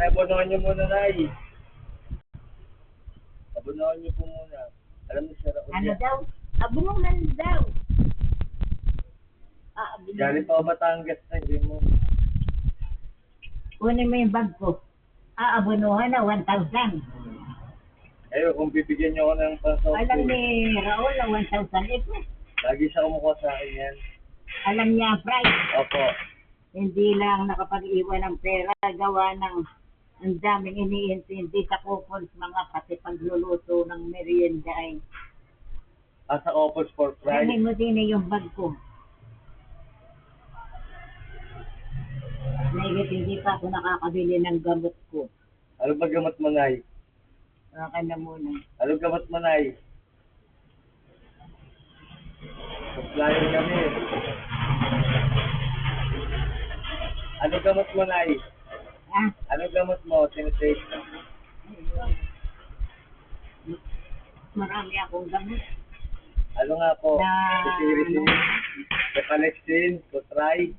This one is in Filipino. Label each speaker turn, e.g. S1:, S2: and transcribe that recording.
S1: Pakiabonohan niyo muna, Nay. Abonohan niyo po muna. Alam niyo, Sir Raul.
S2: Ano daw? Abunuhan daw.
S1: Galing pa ako Batangas na, hindi mo.
S2: Kunin mo yung bag ko. Abunuhan na 1,000.
S1: Ayun, kung bibigyan niyo ako ng pasok.
S2: Alam ni Raul na 1,000 ito.
S1: Lagi siya kumukuha sa akin yan.
S2: Alam niya, price.
S1: Opo.
S2: Hindi lang nakapag-iwan ng pera, gawa ng ang daming iniintindi sa coupons mga pati pagluluto ng merienda ay.
S1: Sa Opos for price.
S2: Ganin mo din yung bag ko. Naigit hindi pa ako nakakabili ng gamot ko.
S1: Ano ba gamot mo, Nay?
S2: Akin na muna.
S1: Ano gamot mo, Nay? Supplier kami. Ano gamot mo, Nay? Ano gamot mo? Tinitake?
S2: Marami akong gamot.
S1: Ano nga po? Sisirisin, Cepalexin, Cotray.